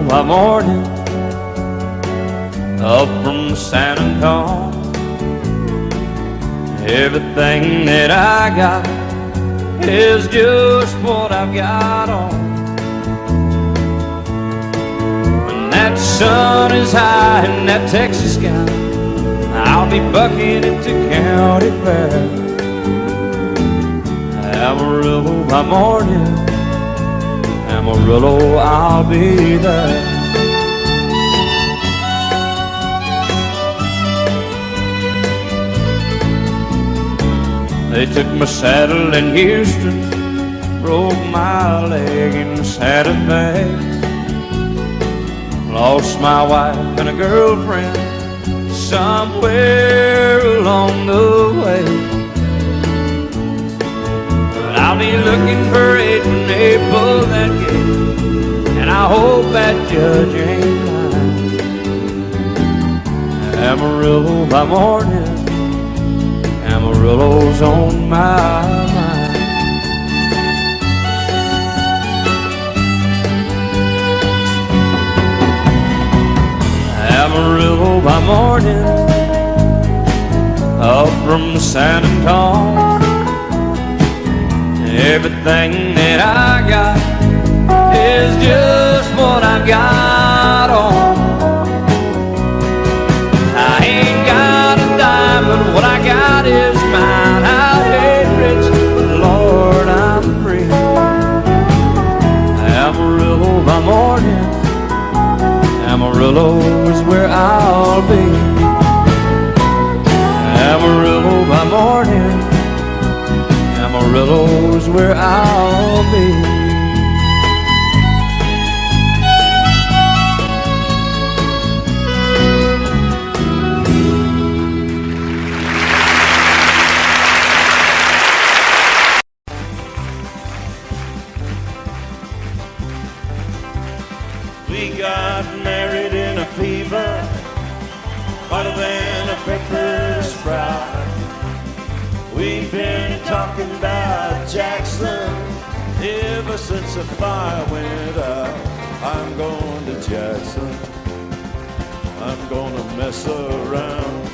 by morning up from San Antonio. Everything that I got is just what I've got on. When that sun is high in that Texas sky, I'll be bucking into county fair. Amarillo by morning, Amarillo, I'll be there. They took my saddle in Houston, broke my leg in Santa Fe, lost my wife and a girlfriend somewhere along the way. But I'll be looking for it when they pull that gate, and I hope that judge ain't lying. Amarillo by morning, Amarillo's on my mind. Amarillo by morning, up from San Antonio. Everything that I got is just what I've got on. I ain't got a dime, but what I got is mine. I ain't rich, but Lord, I'm free. Amarillo by morning, Amarillo is where I'll be. Amarillo by morning, Amarillo is where I'll be. We got married in a fever, hotter than a pepper sprout. We've been talking about Jackson ever since the fire went out. I'm going to Jackson, I'm gonna mess around.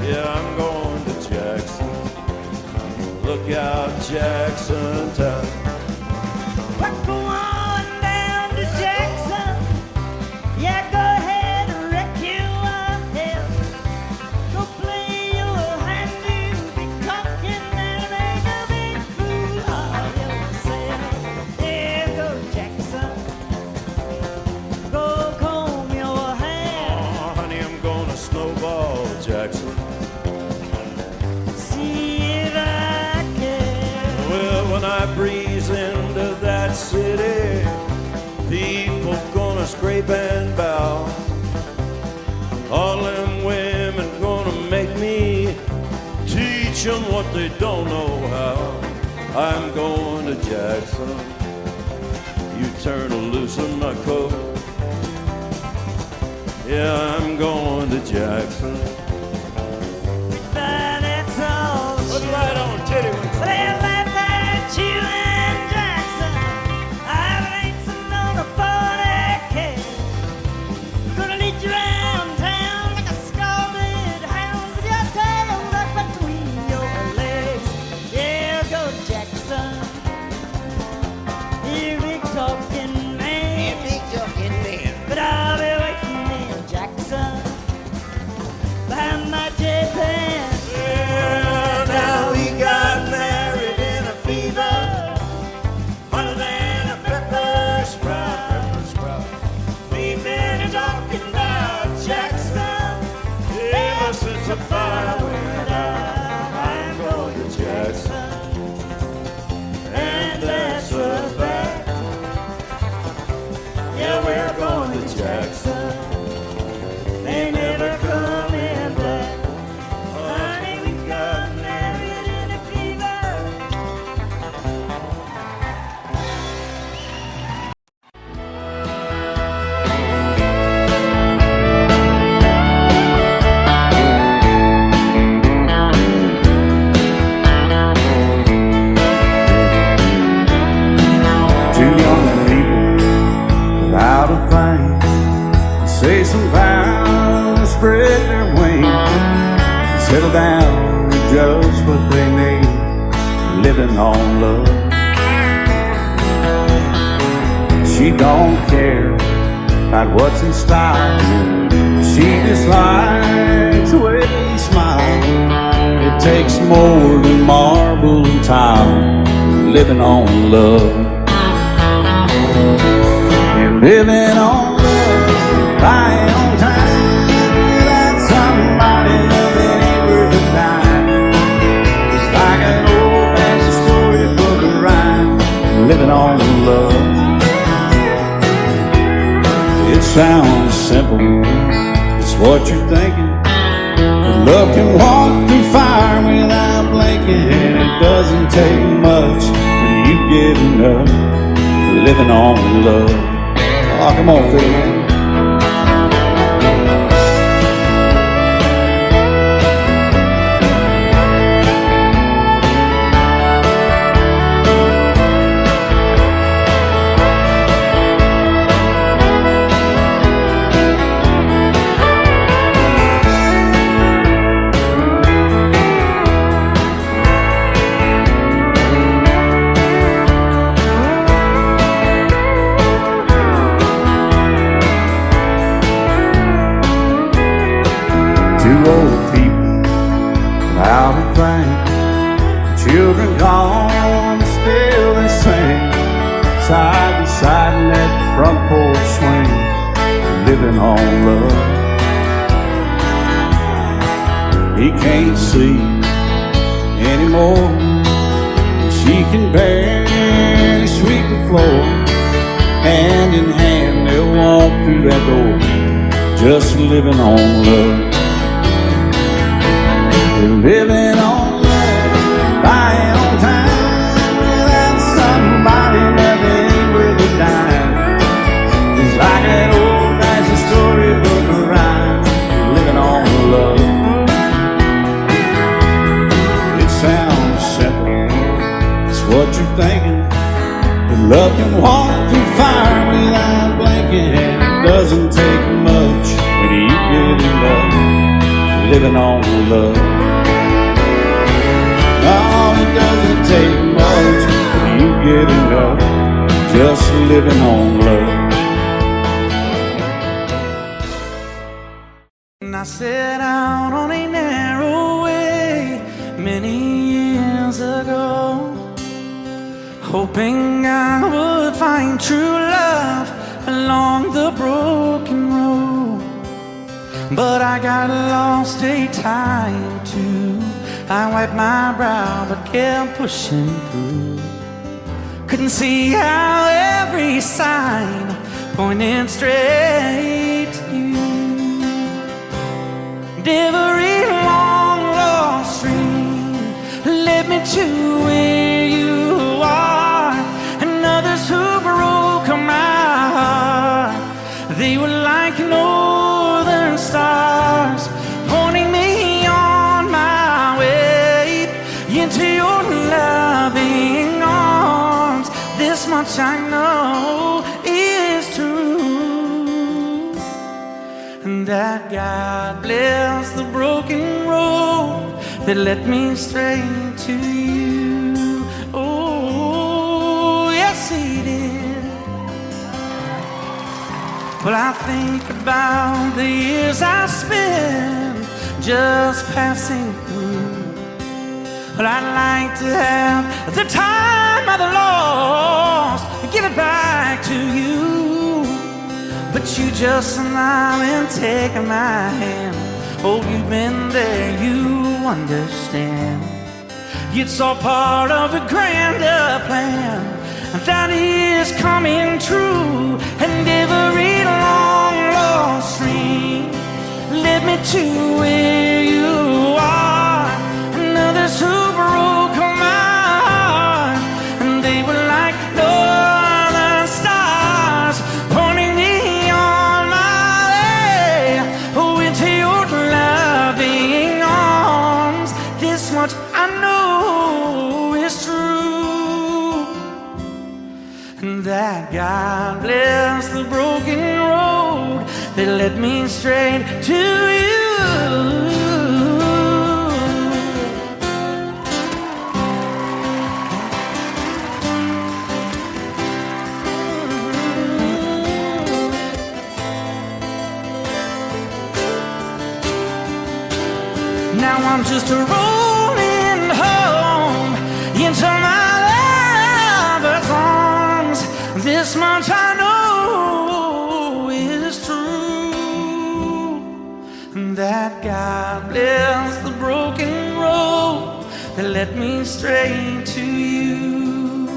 Yeah, I'm going to Jackson, look out Jackson town. We're going down to Jackson. Yeah, go ahead and wreck your head. Go play your hand, you be talking and make a big fool of yourself. Yeah, go Jackson. Go comb your hair. Oh, honey, I'm gonna snowball Jackson. See if I can. Well, when I breeze into that city, people gonna scrape and bow. All them women gonna make me teach them what they don't know how. I'm going to Jackson, you turn loose in my coat. Yeah, I'm going to Jackson. But it's all Put true. right on, titty wings. They laugh at you and Jackson. I've racing on a 40K. Gonna lead you around town like a scalded hound with your tail up between your legs. Yeah, go Jackson. You big talking man. But I'll be waiting in Jackson behind my J-Pan. Yeah, now we got married in a fever, hotter than a pepper sprout. We've been talking about Jackson ever since the fire went out. I'm going to Jackson, and that's a fact. Yeah, we're going to Jackson. They never come in black. Honey, we got married in a fever. Two young people say some vows, spread their wings, settle down to just what they need, living on love. She don't care about what's in style, she just likes the way you smile. It takes more than marble and tile, living on love. You're living on love, buying on time, without somebody loving ain't worth a dime. It's like an old-fashioned storybook of rhyme, living on love. It sounds simple, it's what you're thinking. Love can walk through fire without blinking. It doesn't take much when you get enough, living on love. Oh, come on, Phil, man. Two old people out of fame, children gone, still they sing, side by side in that front porch swing, living on love. He can't see anymore, she can barely sweep the floor. Hand in hand they'll walk through that door, just living on love. Living on love, buying on time, without somebody loving ain't worth a dime. It's like an old-fashioned storybook of rhyme, living on love. It sounds simple, it's what you're thinking. But love can walk through fire without blinking. It doesn't take much when you get enough, living on love. No, it doesn't take much when you get enough, just living on love. And I set out on a narrow way many years ago, hoping I would find true love along the broken road. But I got lost a time too. I wiped my brow but kept pushing through. Couldn't see how every sign pointed straight to you. Every long lost dream led me to where you are. And others who broke my heart, they were like northern stars, pointing me on my way into your loving arms. This much I know is true, and that God bless the broken road that led me straight to you. Oh, yes, He did. Well, I think about the years I spent just passing through. Well, I'd like to have the time I've lost and give it back to you. But you just smile and take my hand. Oh, you've been there, you understand. It's all part of a grander plan that is coming true. And every long lost dream led me to where you are. And others who broke my heart, and they were like northern stars, pointing me on my way, oh, into your loving arms. This much I know is true, and that God bless the broken road that led me straight to you. Now I'm just rolling home into my lover's arms. This much I know is true, that God bless the broken road that led me straight to you,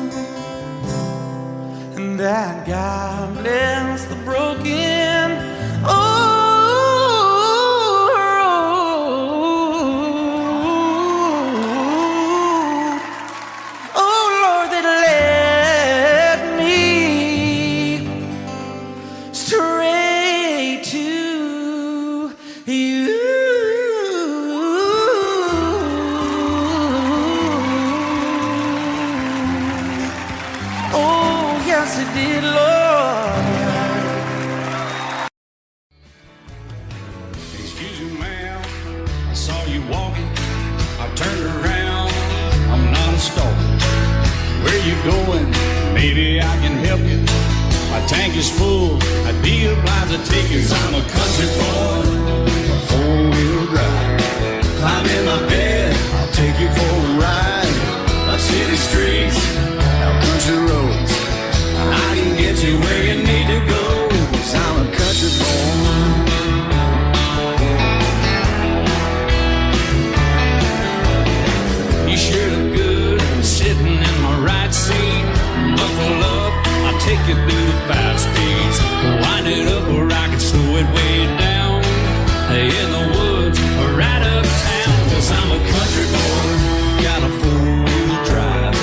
and that God bless the broken road. Excuse me, ma'am, I saw you walking. I turned around, I'm not a stalker. Where you going? Maybe I can help you. My tank is full, I'd be obliged to take you. 'Cause I'm a country boy, a four-wheel drive. Climb in my bed, I'll take you for a ride. Up city streets, out country roads, I can get you where you need to go. 'Cause I'm a country boy. You sure look good sitting in my right seat. Buckle up, I'll take you through the 5 speeds. Wind it up where I can slow it way down. In the woods or right uptown. 'Cause I'm a country boy, got a 4-wheel drive.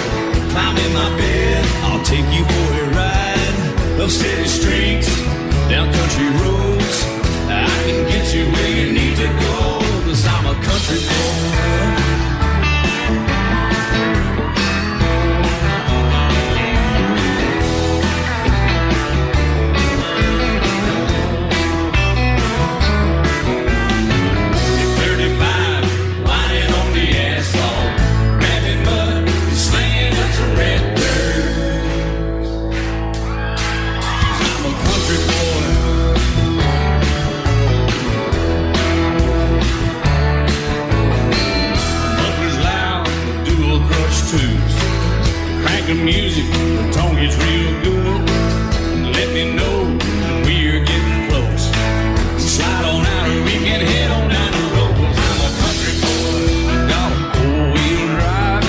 Climb in my bed, I'll take you for a ride. Up city streets, down country roads, I can get you where you need to go. 'Cause I'm a country boy. Crank the music, the tone gets real good. Let me know when we're getting close. Slide on out and we can head on down the road. 'Cause I'm a country boy, got a 4-wheel drive.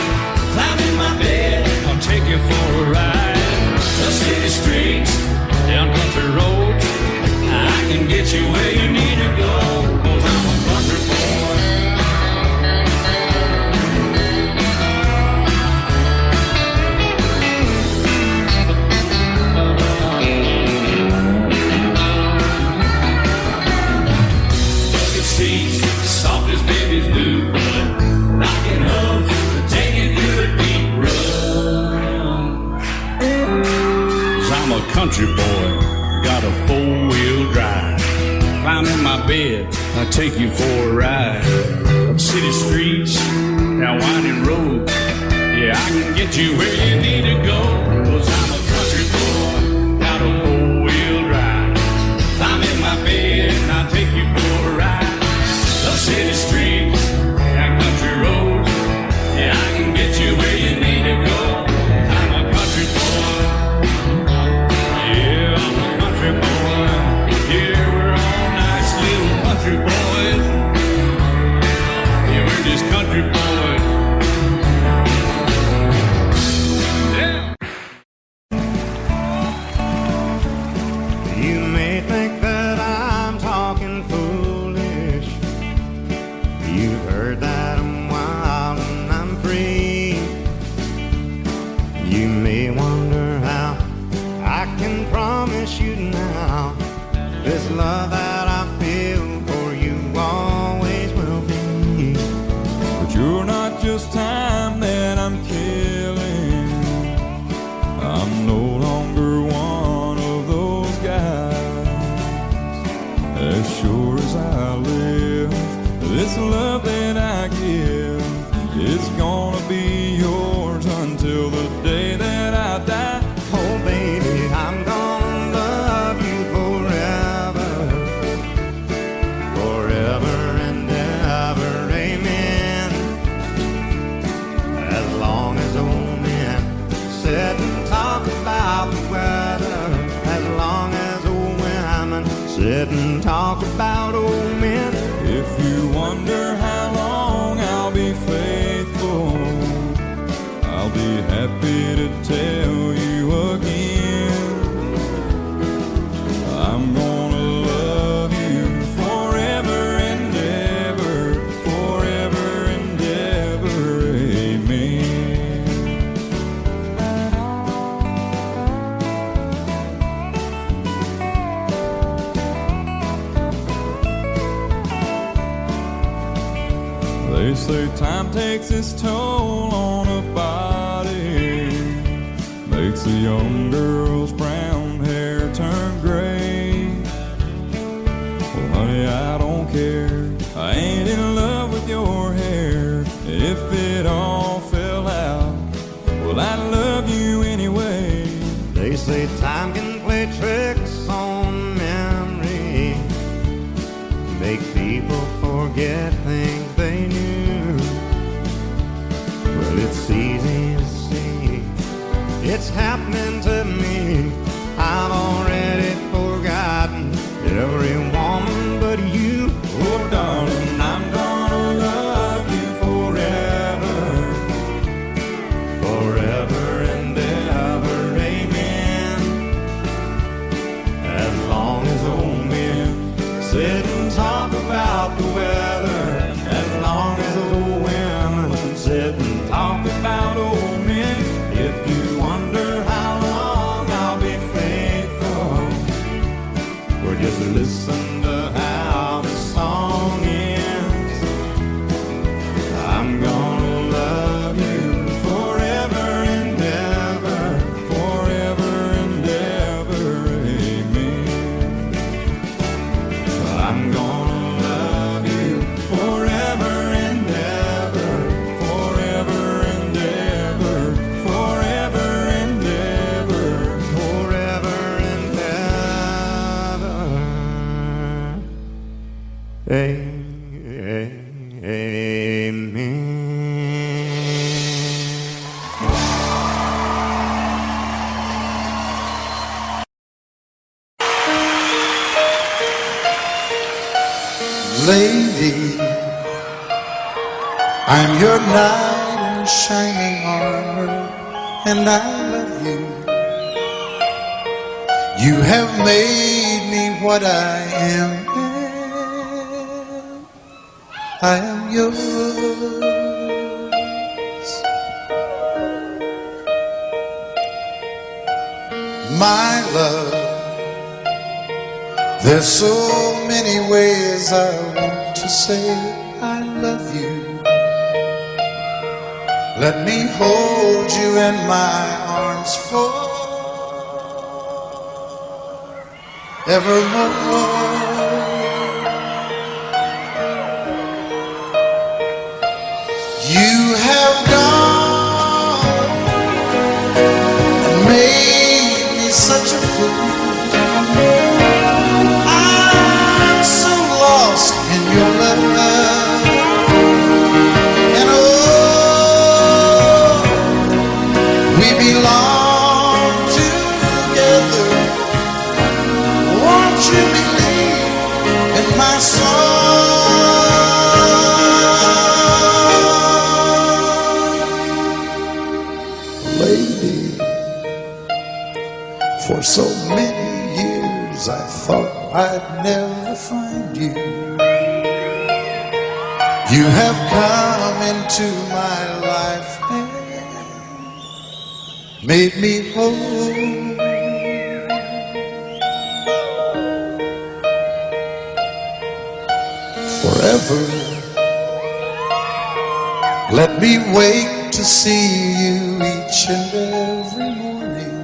Climb in my bed, I'll take you for a ride. The city streets, down country roads, I can get you where you need to go. 'Cause I'm a country boy. Soft as babies do, rocking up, taking through a deep run. 'Cause I'm a country boy, got a 4-wheel drive. Climb in my bed, I'll take you for a ride. Up city streets, down winding roads, yeah, I can get you where you need to go. 'Cause I'm a country boy, got a 4-wheel drive. Climb in my bed, and I'll take you for a ride. Up city streets, down country roads, yeah, I can get you where you need to go. I'm a country boy, yeah, I'm a country boy. Yeah, we're all nice little country boys. Yeah, we're just country boys. Yeah. as sure as I live, this love that I give is gonna be yours until the day that I die. Oh baby, I'm gonna love you forever, forever and ever, amen. As long as old men sit and talk about the weather, as long as old women sit and talk about old men. If you wonder how long I'll be faithful, I'll be happy to tell you again. I'm gonna love you forever and ever, forever and ever, amen. They say time takes its toll on a body, makes a young girl's brown hair turn gray. Well, honey, I don't care. I ain't in love with your hair. If it all fell out, well, I love you anyway. They say time can play tricks on memory, make people forget things they knew. Well, it's easy to see, it's happening to me. I've already forgotten every woman but you. Oh, darling, I'm gonna love you forever, Forever and ever, amen. As long as old men sit and talk about the weather, as long as old women sit and talk about old men. If you wonder how long I'll be faithful, or just listen to how the song ends, I'm gonna love you forever and ever, forever and ever, amen. I'm gonna love you forever and ever, Forever and ever, forever and ever. forever and ever. Amen. Lady, I'm your knight in shining armor, and I love you. You have made me what I am. I am yours. My love, there's so many ways I want to say I love you. Let me hold you in my arms forevermore. You have gone and made me such a fool. I'm so lost in your love, and oh, we belong together. Won't you believe in my song? Lady, for so many years I thought I'd never find you. You have come into my life and made me whole. Forever, let me wake to see you each and every morning.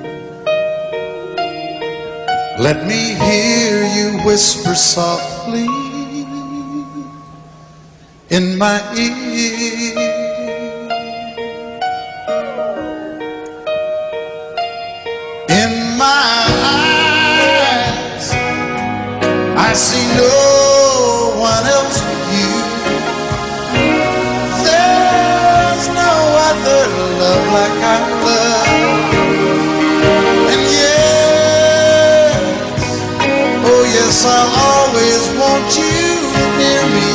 Let me hear you whisper softly in my ear. In my eyes, I see no one else but you. There's no other love like our love. And yes, oh yes, I'll always want you near me.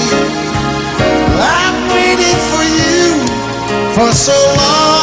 I've waited for you for so long.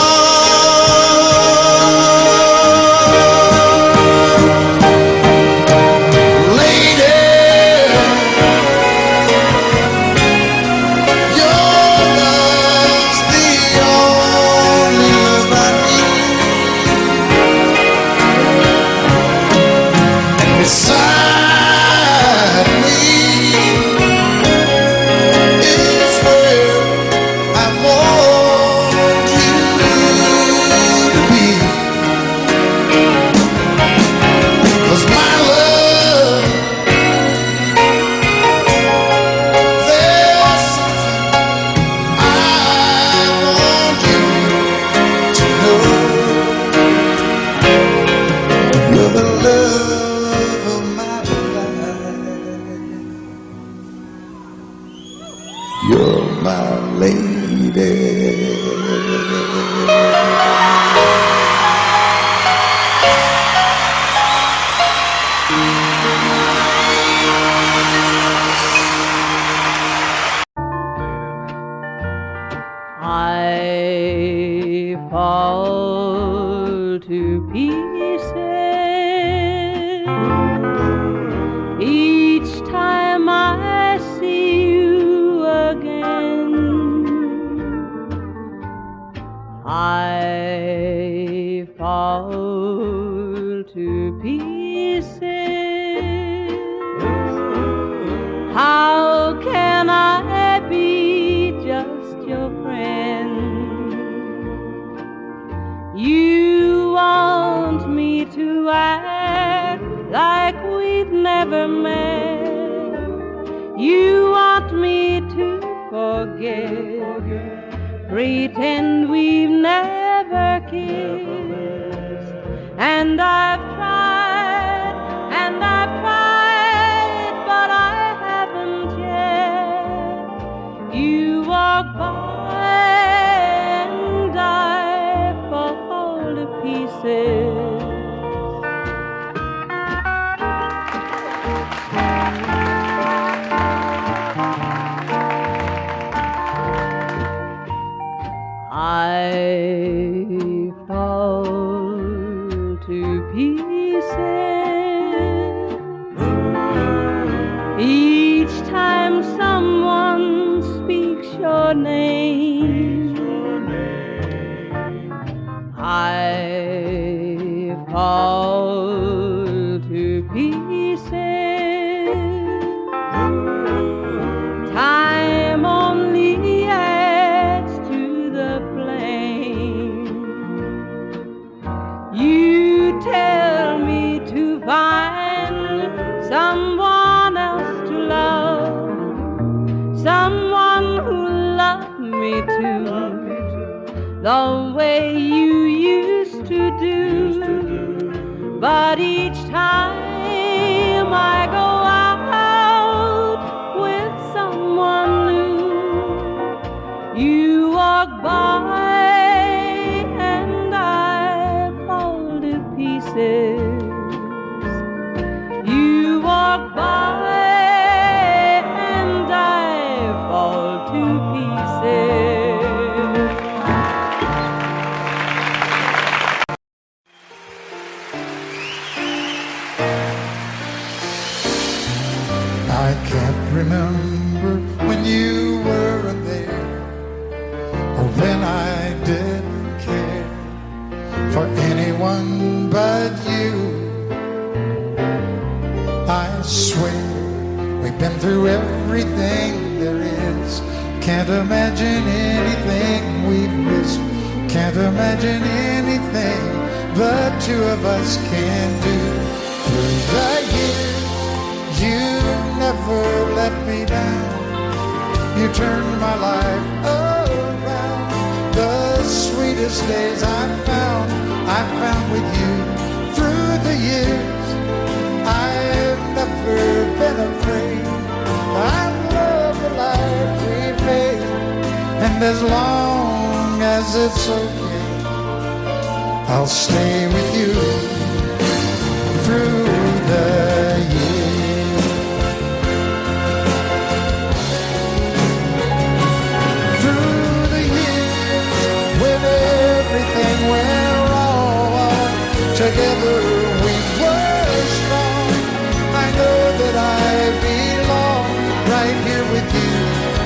I fall to pieces each time I see you again. I fall to pieces. How can I be just your friend? You want me to act like we've never met. You want me to forget, pretend we've never kissed. And I've tried, but I haven't yet. You walk by and I fall to pieces. I fall to pieces each time someone speaks your name. I fall to pieces. Time only adds to the flame. You tell me to find someone else to love, someone who loved me too, the way you used to do. But each time I go out with someone new, you walk by and I fall to pieces. You walk by and I fall to pieces. I can't remember when you weren't there, or when I didn't care for anyone but you. I swear we've been through everything there is. Can't imagine anything we've missed. Can't imagine anything the two of us can do. Through the years, you never let me down. You turned my life around. The sweetest days I found with you. Through the years, I've never been afraid. I love the life we made, and as long as it's okay, I'll stay with you through the years. Through the years, when everything went wrong, together we were strong. I know that I belong right here with you.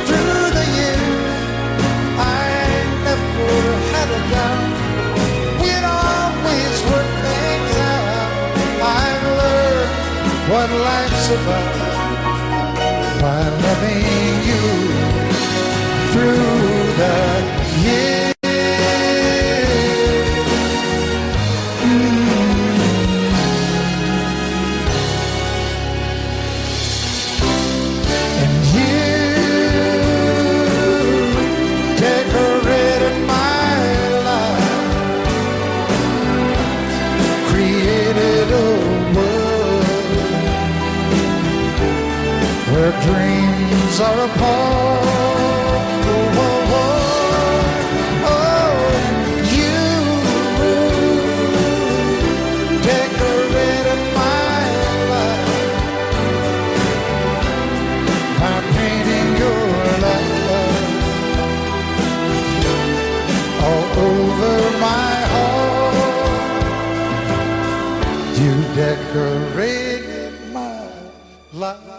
Through the years, I never had a doubt. We'd always work things out. I've learned what life's about by loving you through the years. And you decorated my life, created a world where dreams are apart. Oh, oh, oh, oh, you decorated my life by painting your love all over my heart. You decorated my life.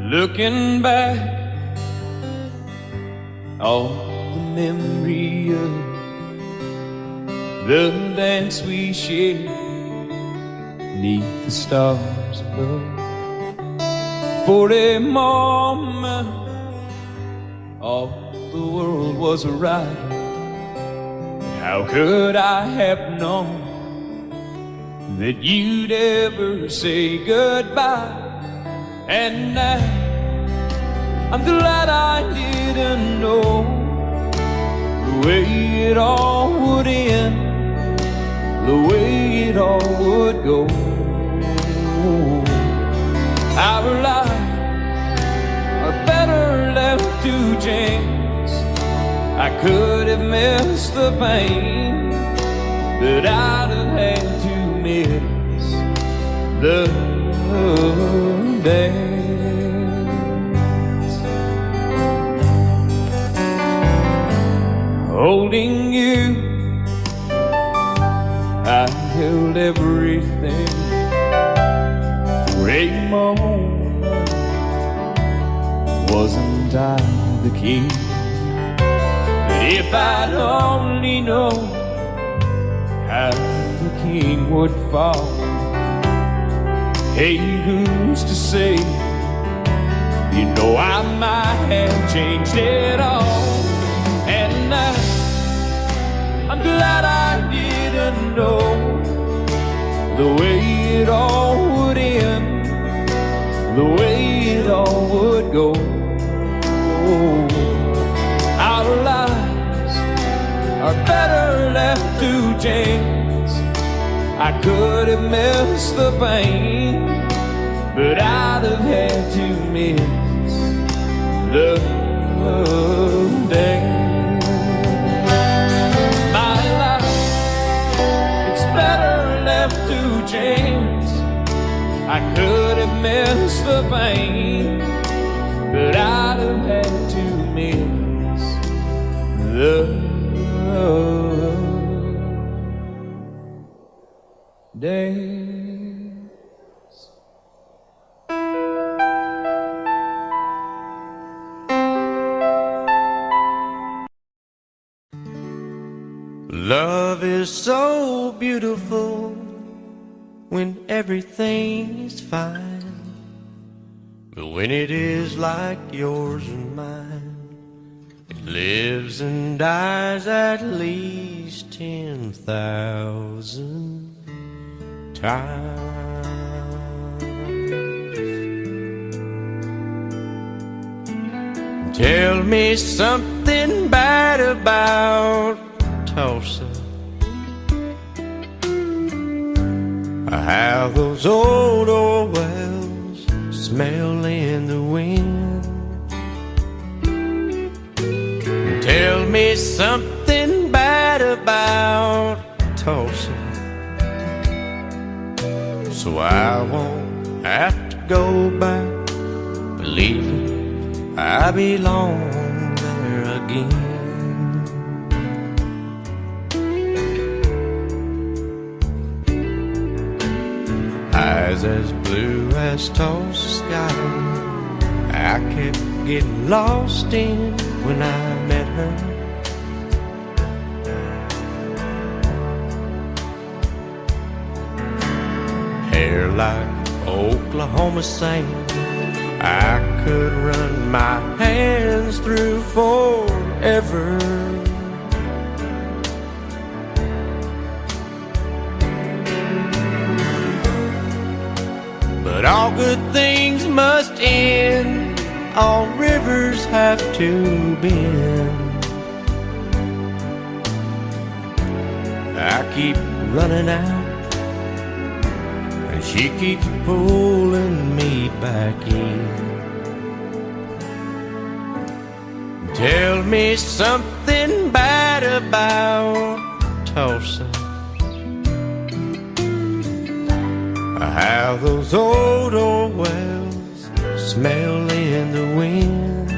Looking back, all the memory of the dance we shared neath the stars above. For a moment, all the world was right. How could I have known that you'd ever say goodbye? And now I'm glad I didn't know the way it all would end, the way it all would go. Our lives are better left to chance. I could have missed the pain, but I'd have had to miss the dance. Holding you, I held everything. For a moment, wasn't I the king? But if I'd only known how the king would fall, hey, who's to say? You know I might have changed it all. And I'm glad I didn't know the way it all would end, the way it all would go. Our lives are better left to chance. I could have missed the pain, but I'd have had to miss the day. My life, it's better left to chance. I could have missed the pain, but I'd have had to miss the days. Love Love is so beautiful when everything's fine, but when it is like yours and mine, it lives and dies at least 10,000 times. Tell me something bad about Tulsa, how those old wells smell in the wind. Tell me something bad about Tulsa, so I won't have to go back believing I belong there again. Eyes as blue as Tulsa sky, I kept getting lost in when I met her. Hair like Oklahoma sand, I could run my hands through forever. But all good things must end, all rivers have to bend. I keep running out, and she keeps pulling me back in. Tell me something bad about Tulsa, how those old wells smell in the wind.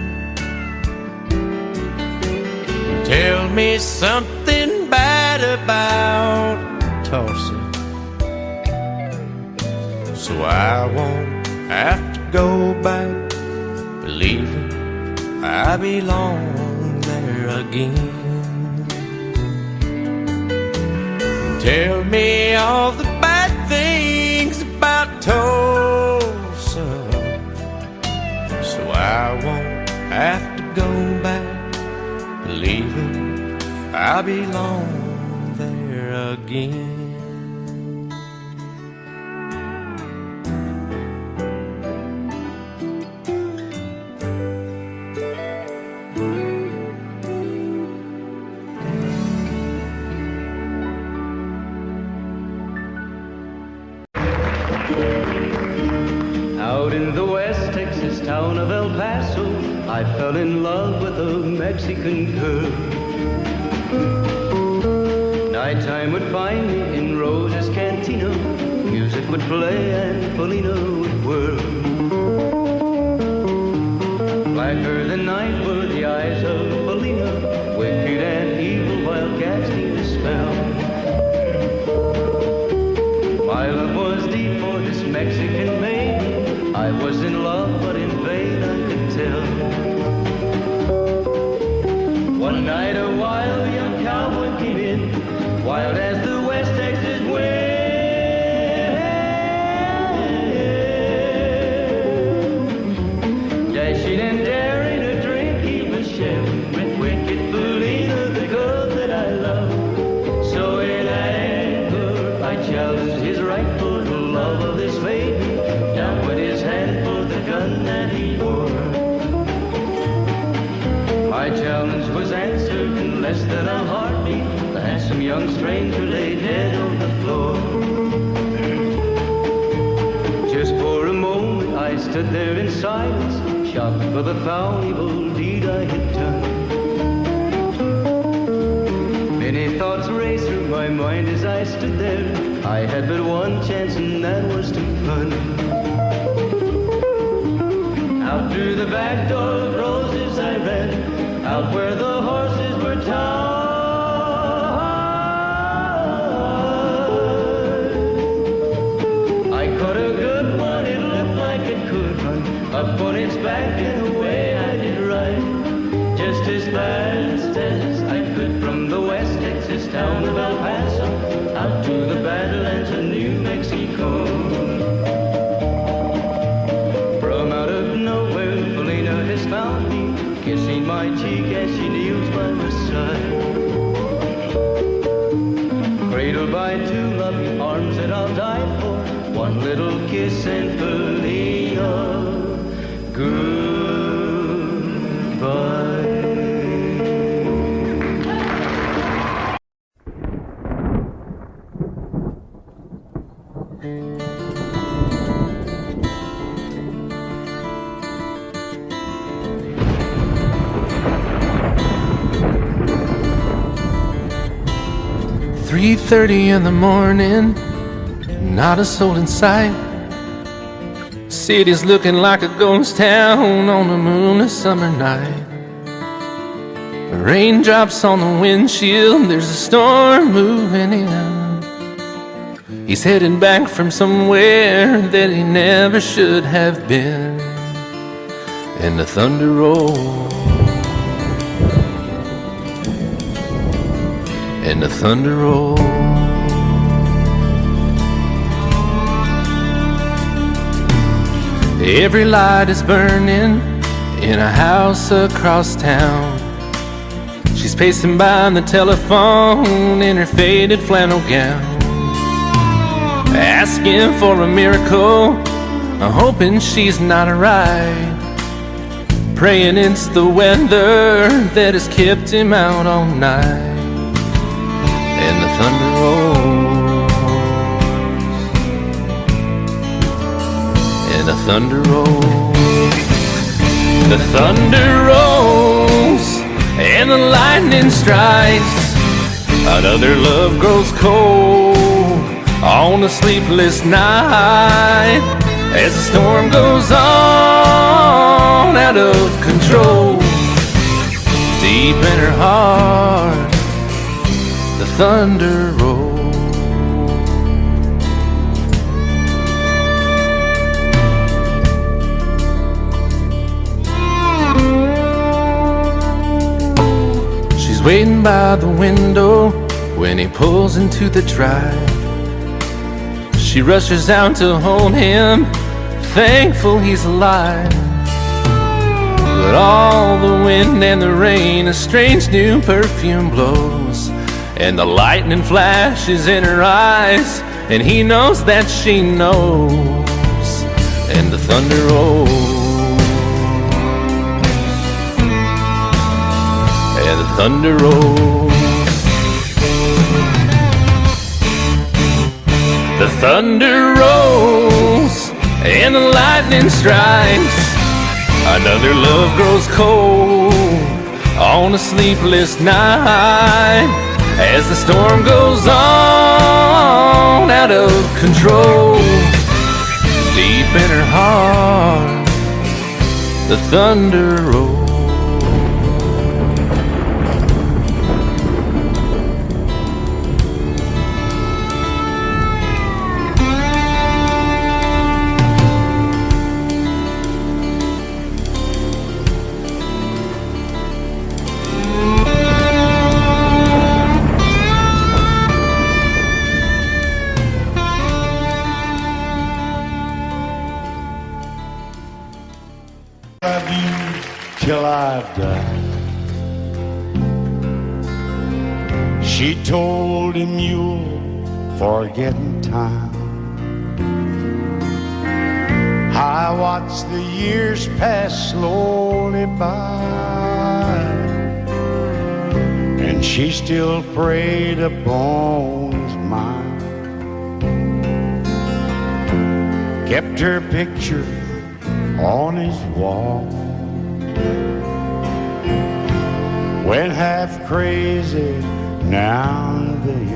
Tell me something bad about Tulsa, so I won't have to go back believing I belong there again. Tell me all the bad things about Tulsa, so I won't have to go back believing I belong there again. Out in the West Texas town of El Paso, I fell in love with a Mexican girl. Nighttime would find me in Rose's Cantina, music would play and Felina would whirl. Blacker than night were the eyes of Felina, wicked and evil while casting a spell. My love was deep for this Mexican maiden, I was in love, but in vain I could tell. One night a wild young cowboy came in, wild as the West Texas wind. Dashing and daring a drink he was sharing with wicked Felina, the girl that I love. So in anger I challenged his right for the love of this maiden. Down went his hand for the gun that he wore. My challenge was answered in less than a heartbeat. The handsome young stranger lay dead on the floor. Just for a moment I stood there in silence, shocked for the foul evil deed I had done. Many thoughts raced through my mind as I stood there. I had but one chance and that was to run. Out through the back door of Roses I ran, out where the horses were tied. I caught a good one, it looked like it could run, up on its back and away I did ride. Just as fast as I could from the West Texas town of El Paso. kiss and fully goodbye. 3:30 in the morning, not a soul in sight. City's looking like a ghost town on a moonless summer night. Raindrops on the windshield, there's a storm moving in. He's heading back from somewhere that he never should have been. And the thunder rolls, and the thunder rolls. Every light is burning in a house across town. She's pacing by the telephone in her faded flannel gown, asking for a miracle, hoping she's not alright, praying it's the weather that has kept him out all night. And the thunder rolls, and the thunder rolls. The thunder rolls, and the lightning strikes. Another love grows cold on a sleepless night, as the storm goes on out of control. Deep in her heart, the thunder rolls. She's waiting by the window when he pulls into the drive. She rushes out to hold him, thankful he's alive. But all the wind and the rain, a strange new perfume blows, and the lightning flashes in her eyes, and he knows that she knows. And the thunder rolls, and the thunder rolls. The thunder rolls, and the lightning strikes. Another love grows cold on a sleepless night, as the storm goes on out of control. Deep in her heart, the thunder rolls. Love you till I die. She told him you'll forget in time. I watched the years pass slowly by, and she still preyed upon his mind. Kept her picture on his wall, went half crazy now and then.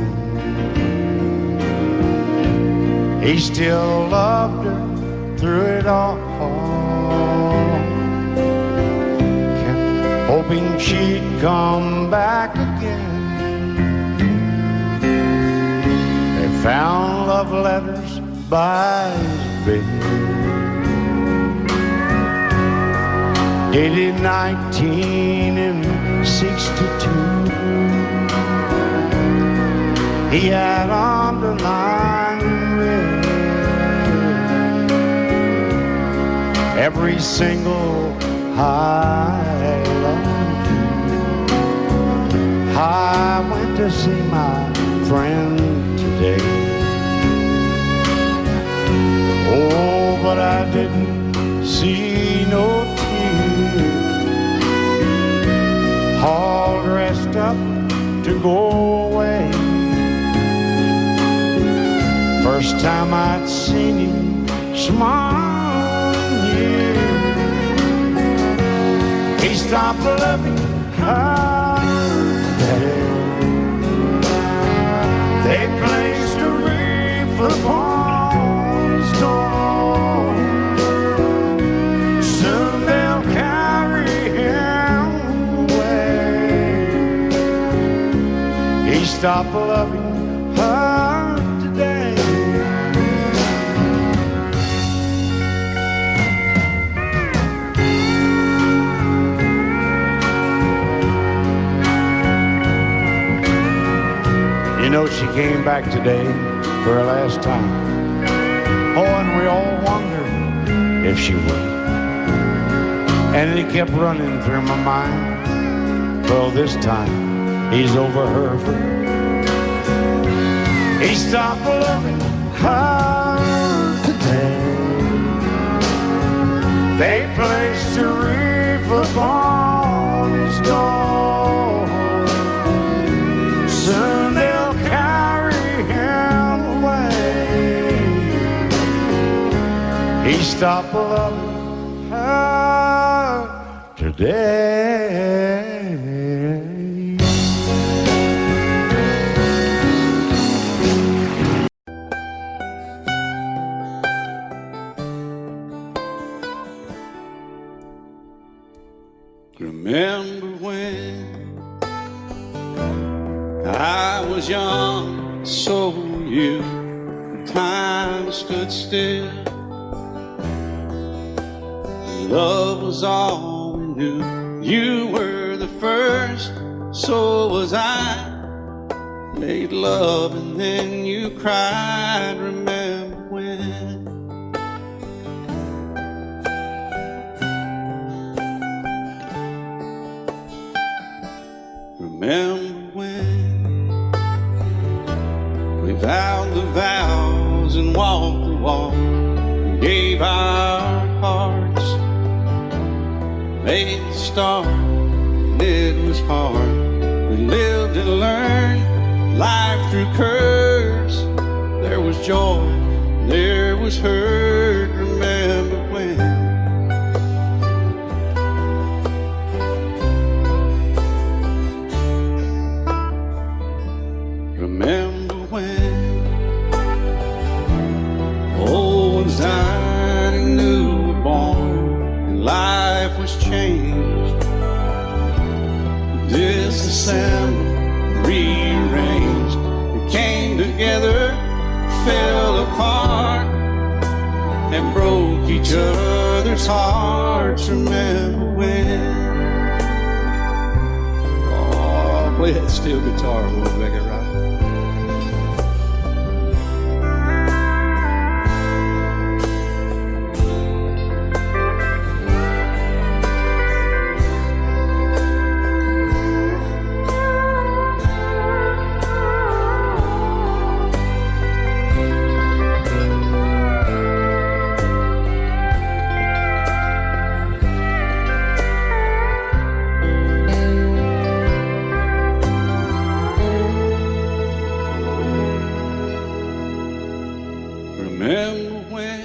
He still loved her through it all, kept hoping she'd come back again. They found love letters by his bed, dated 1962. He had underlined in red every single I love you. I went to see my friend today. Oh, didn't see no tears, all dressed up to go away. First time I'd seen him smile in years. He stopped loving her today. They placed a wreath upon his door. Soon they'll carry him away. He stopped loving her today. You know, she came back today for her last time. Oh, and we all wondered if she would. And it kept running through my mind. Well, this time he's over her for good. He stopped loving her today. They placed a wreath upon his door. Soon they'll carry him away. He stopped loving her today. Remember when I was young, so were you. Time stood still. Love was all we knew. You were the first, so was I. Made love and then you cried. Remember when? Remember when we vowed the vows and walked the walk, and gave our hearts, made the start, and it was hard. We lived and learned life through curves. There was joy, there was hurt. Remember when? Remember when old ones died and new were born, and life was changed, disassembled, rearranged. We came together, fell apart, and broke each other's hearts. Remember when? Oh, play that steel guitar, we'll make it right. Remember when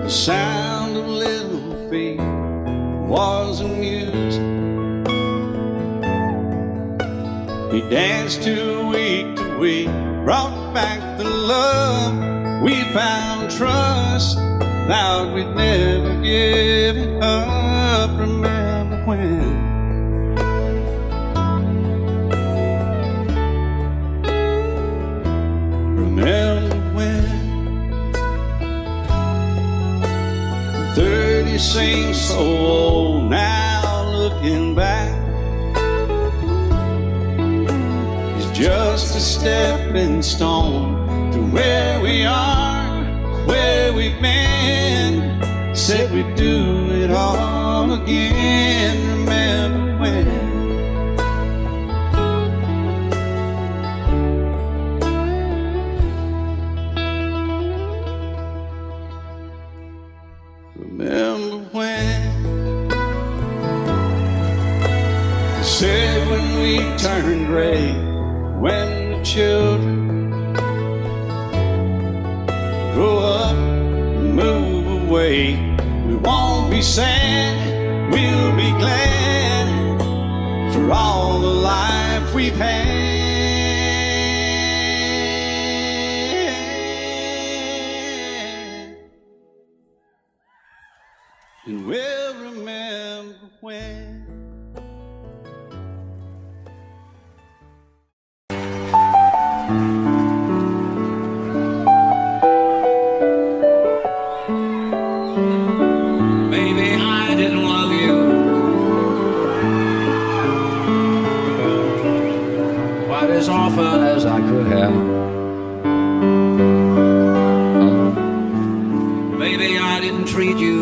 the sound of little feet was amused? He danced to week, brought back the love. We found trust, vowed we'd never give it up. Remember when? Remember when 30 seems so old now, looking back. It's just a stepping stone to where we are, where we've been. Said we'd do it all again. Remember when? we turn gray when the children grow up and move away. We won't be sad, we'll be glad for all the life we've had. And we'll remember when. Maybe I didn't love you quite as often as I could have. Maybe I didn't treat you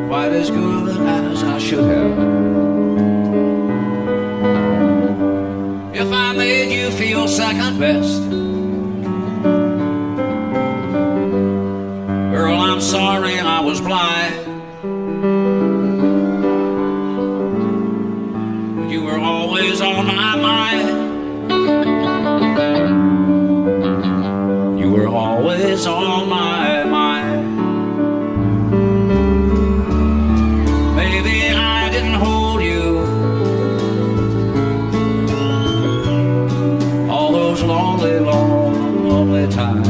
quite as good as I should have. If I made you feel second best, girl, I'm sorry I was blind. You were always on my mind. You were always on my mind. Maybe I didn't hold you all those lonely, lonely times.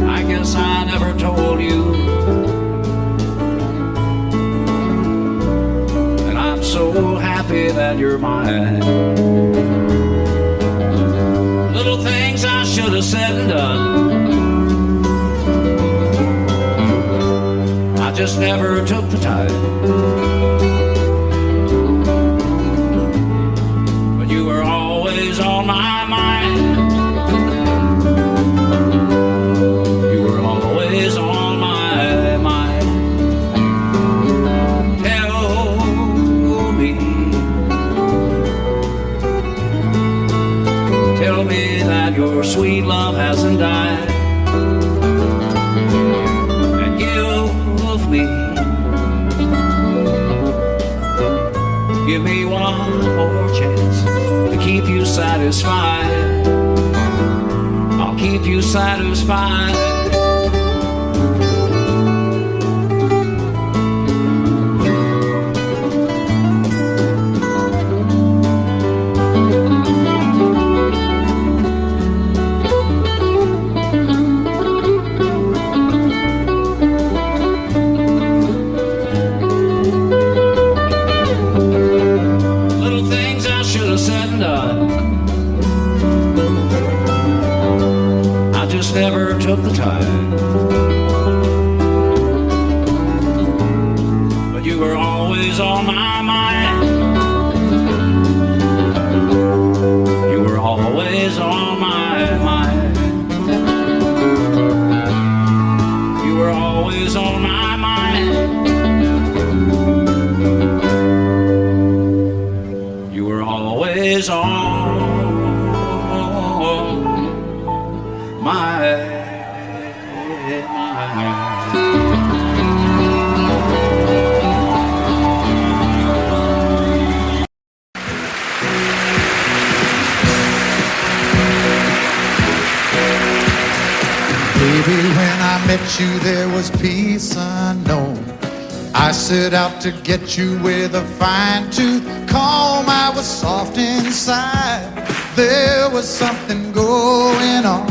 I guess I never told you, and I'm so happy that you're mine. Little things I should have said and done, I just never took the time. But you were always on my mind. You were always on my mind. Tell me that your sweet love hasn't died. And give me one more chance to keep you satisfied. I'll keep you satisfied. Never took the time, but you were always on my mind. You were always on my mind. You were always on my mind. You were always on Baby, when I met you, there was peace unknown. I set out to get you with a fine tooth comb. I was soft inside. There was something going on.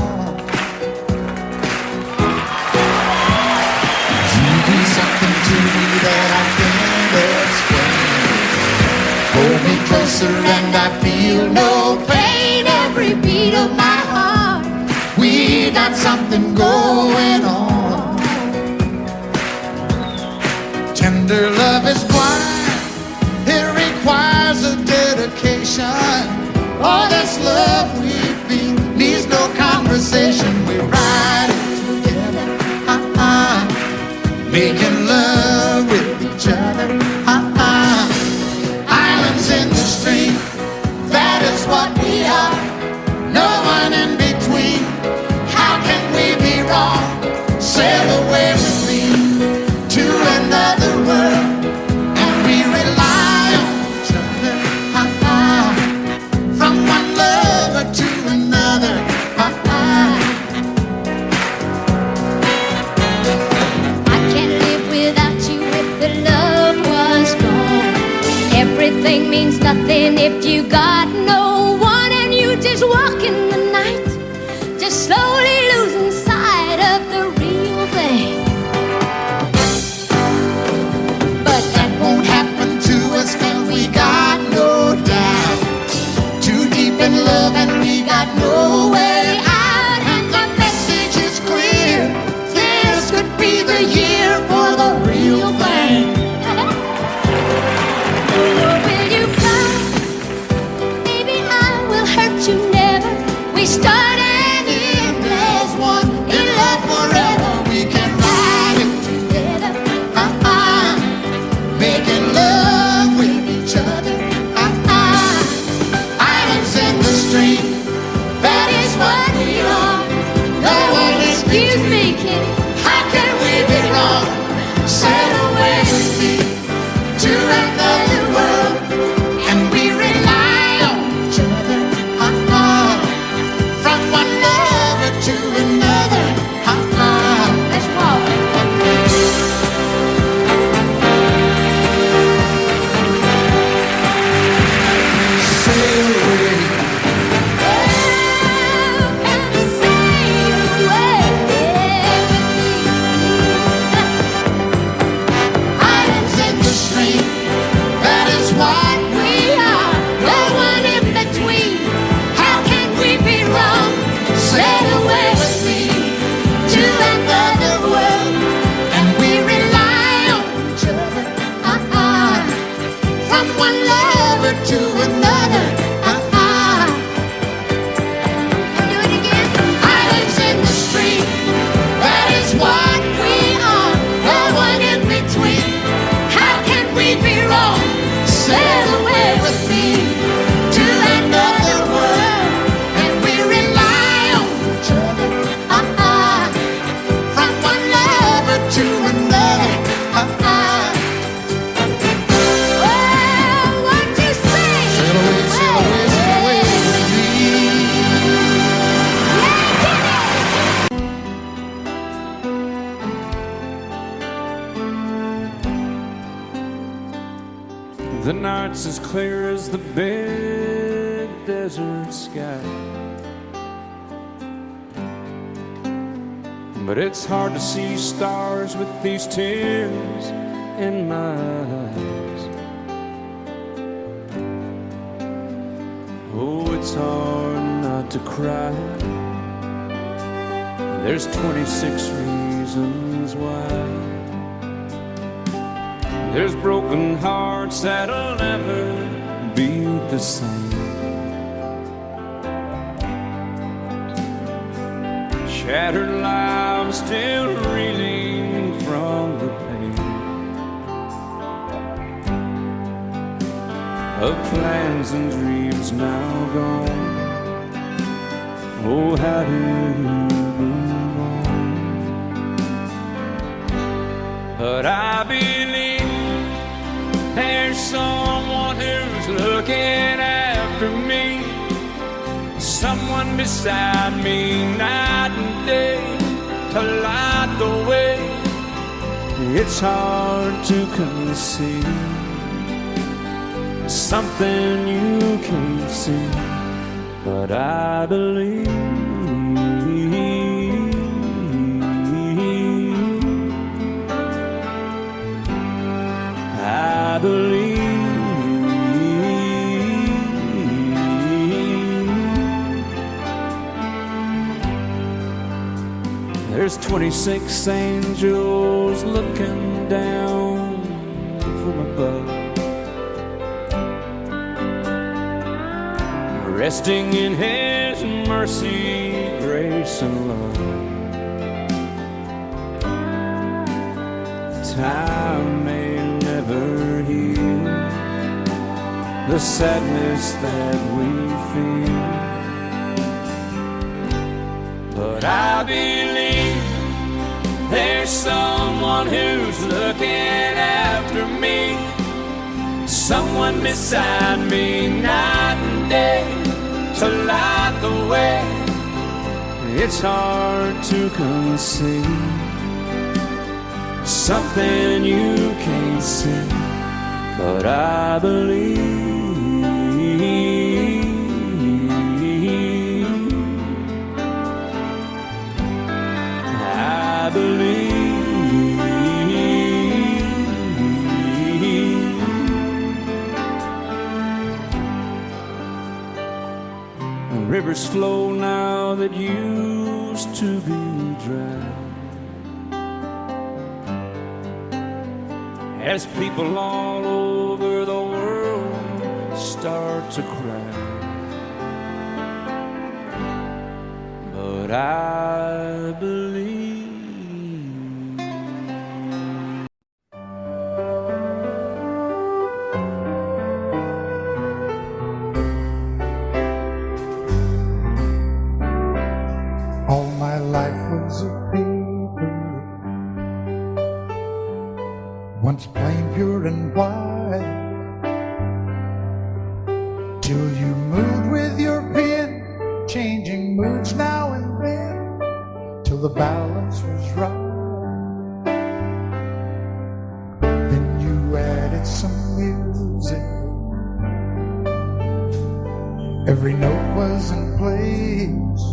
You do something to me that I can't explain. Hold me closer and I feel no pain. Every beat of my heart, we got something going on. Tender love is blind. It requires a dedication. All this love we feel needs no conversation. We ride it together, making love with each other, Islands in the stream, that is what we are. No one in between. How can we be wrong? Sail away with me to another love and we got no way out. And the message is clear. This could be the year for the real thing. Will you come? Maybe I will hurt you never. We start and end as one. In love forever, we can ride it together. Making love with each other. Islands in the stream, that is what we are. No one excuse me, kid. How can we be wrong? Sail away with me to another world, and we rely on each other. From one lover to another. Let's walk. Sail away. Islands in the stream, that is what we are. No one in between. How can we be wrong? Sail away with me to another world, and we rely on each other. From one lover to another. Do it again. Islands in the stream, that is what we are. No one in between. How can we be wrong? Sail away with me to another world, and we rely on each other. From one lover to another. What you say? Sail away, sail away, sail away with me. The night's as clear as the big desert sky, but it's hard to see stars with these tears in my eyes. Oh, it's hard not to cry. There's 26 reasons why. There's broken hearts that'll never beat the same. Shattered lives still reeling from the pain of plans and dreams now gone. Oh, how do you move on? But I believe there's someone who's looking after me, someone beside me night and day to light the way. It's hard to conceive something you can't see, but I believe. I believe. There's 26 angels looking down from above, resting in His mercy, grace, and love. Time may never heal the sadness that we feel, but I believe there's someone who's looking after me, someone beside me night and day to light the way. It's hard to conceive something you can't see, but I believe. I believe. Rivers flow now that used to be dry. As people all over the world start to cry. But I believe all my life was a paper, once plain, pure and white, till you moved with your pen, changing moods now and then, till the balance was right. Then you added some music, every note was in place,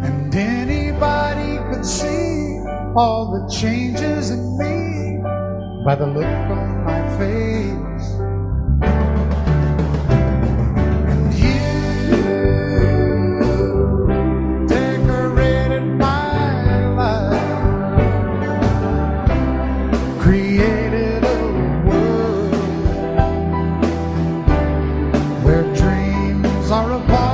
and anybody could see all the changes in me by the look on my face. And you decorated my life, created a world where dreams are apart.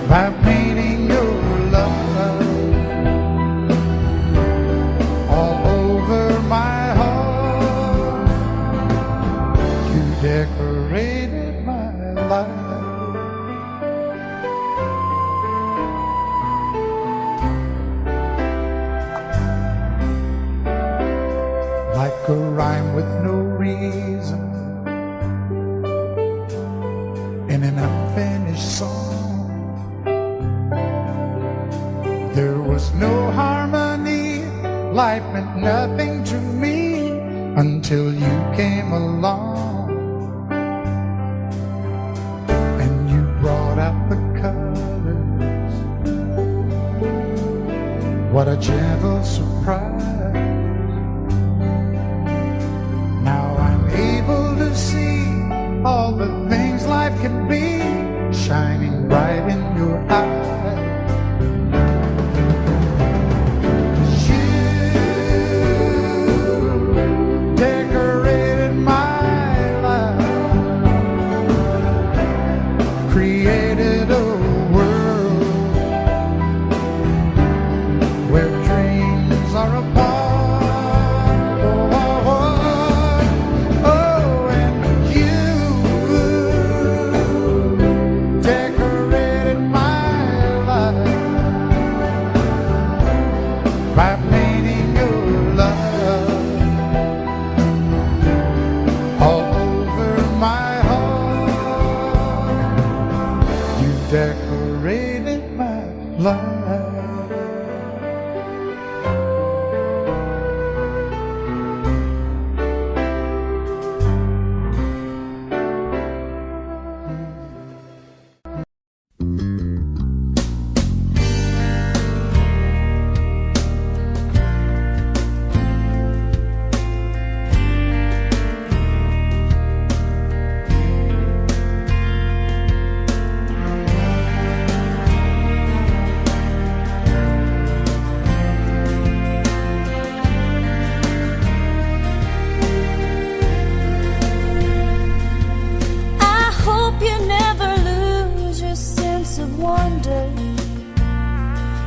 By painting your love all over my heart, you decorated my life. Like a rhyme with no reason in an unfinished song. There was no harmony, life meant nothing to me until you came along. And you brought out the colors, what a gentle surprise. Now I'm able to see all the things life can be, shining bright in your eyes. Created a world where dreams are apart. Oh, and you decorated my life by painting your love all over my decorated my life.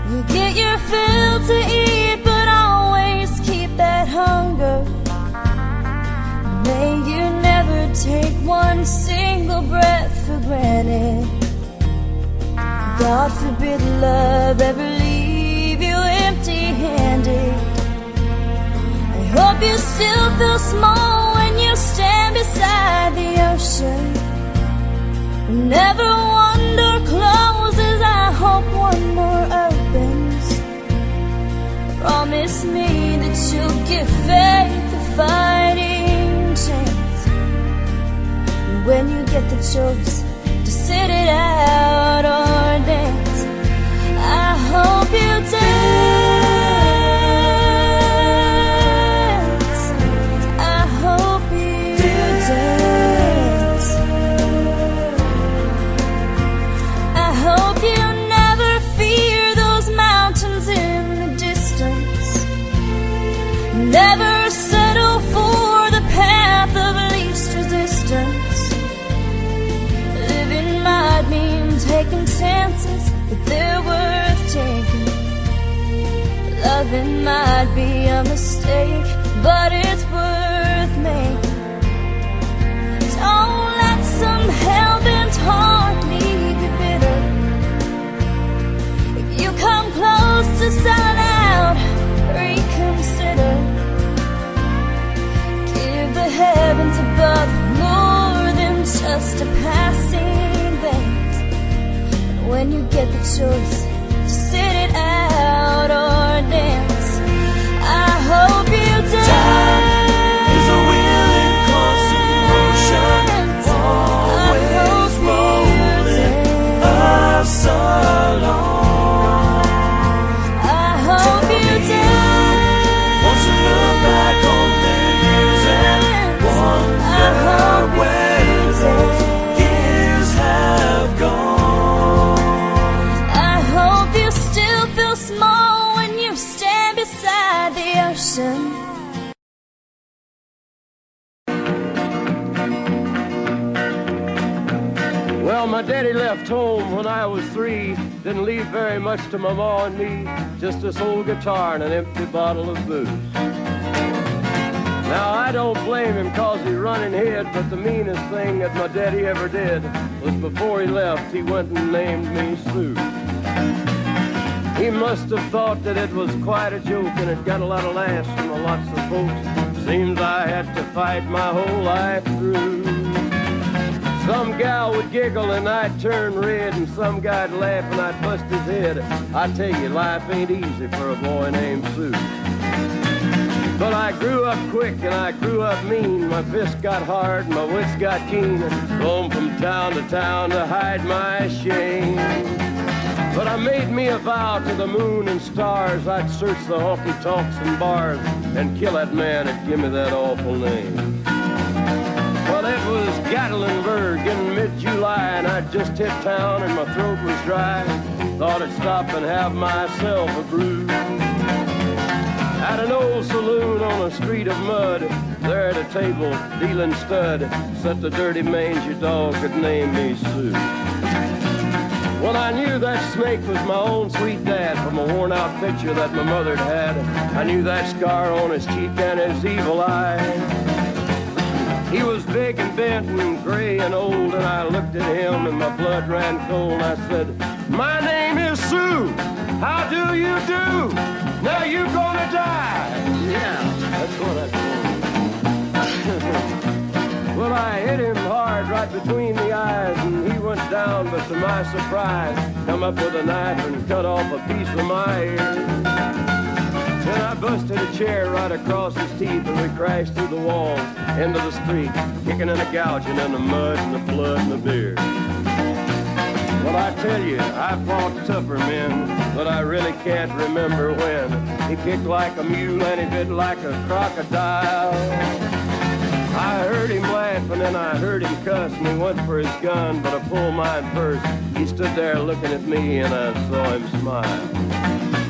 You get your fill to eat, but always keep that hunger. May you never take one single breath for granted. God forbid love ever leave you empty-handed. I hope you still feel small when you stand beside the ocean. Never one door closes, I hope one more opens. Promise me that you'll give faith a fighting chance. And when you get the choice to sit it out or dance, chances, but they're worth taking. Loving might be a mistake, but it's worth making. Don't let some hell-bent heart leave you bitter. If you come close to selling out, reconsider. Give the heavens above more than just a passing glance. And when you get the choice to sit it out or dance, I hope you dance. Time is a wheel in constant motion, always rolling us along. I hope you dance. Won't you look back on the years and wonder where those years have gone? I hope you still feel small when you stand beside the ocean. Well, my daddy left home when I was 3. Didn't leave very much to my ma and me. Just this old guitar and an empty bottle of booze. Now, I don't blame him 'cause he running hid, but the meanest thing that my daddy ever did was before he left, he went and named me Sue. He must have thought that it was quite a joke, and it got a lot of laughs from lots of folks. Seems I had to fight my whole life through. Some gal would giggle and I'd turn red, and some guy'd laugh and I'd bust his head. I tell you, life ain't easy for a boy named Sue. But I grew up quick and I grew up mean. My fists got hard and my wits got keen. Roamed from town to town to hide my shame. But I made me a vow to the moon and stars, I'd search the honky-tonks and bars and kill that man that give me that awful name. Well, it was Gatlinburg in mid-July, and I'd just hit town and my throat was dry. Thought I'd stop and have myself a brew. At an old saloon on a street of mud, there at a table, dealing stud, sat the dirty mangy dog that named me Sue. Well, I knew that snake was my own sweet dad from a worn-out picture that my mother'd had. I knew that scar on his cheek and his evil eye. He was big and bent and gray and old, and I looked at him and my blood ran cold. I said, "My name is Sue. How do you do? Now you gonna die." Yeah, that's what I told him. Well, I hit him hard right between the eyes, and he went down, but to my surprise, come up with a knife and cut off a piece of my ear. Then I busted a chair right across his teeth, and we crashed through the walls into the street, kicking and a gouging in the mud and the blood and the beer. Well, I tell you, I fought tougher men, but I really can't remember when. He kicked like a mule and he bit like a crocodile. I heard him laugh and then I heard him cuss, and he went for his gun, but I pulled mine first. He stood there looking at me and I saw him smile.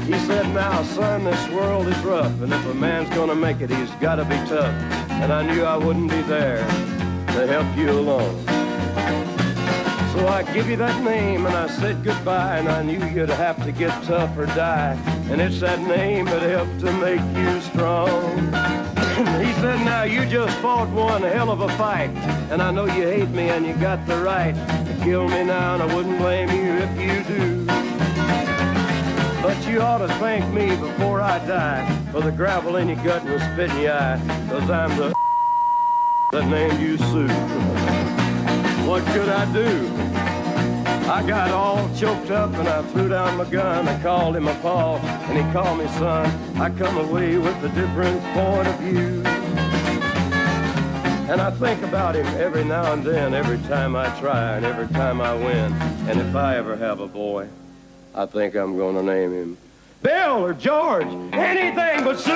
He said, "Now, son, this world is rough, and if a man's gonna make it, he's gotta be tough." And I knew I wouldn't be there to help you along. So I give you that name and I said goodbye, and I knew you'd have to get tough or die. And it's that name that helped to make you strong. He said, "Now you just fought one hell of a fight, and I know you hate me and you got the right to kill me now, and I wouldn't blame you if you do. But you ought to thank me before I die for the gravel in your gut and the spit in your eye, 'cause I'm the that named you Sue." What could I do? I got all choked up and I threw down my gun. I called him a paw and he called me son. I come away with a different point of view. And I think about him every now and then, every time I try and every time I win. And if I ever have a boy, I think I'm gonna name him Bill or George, anything but Sue.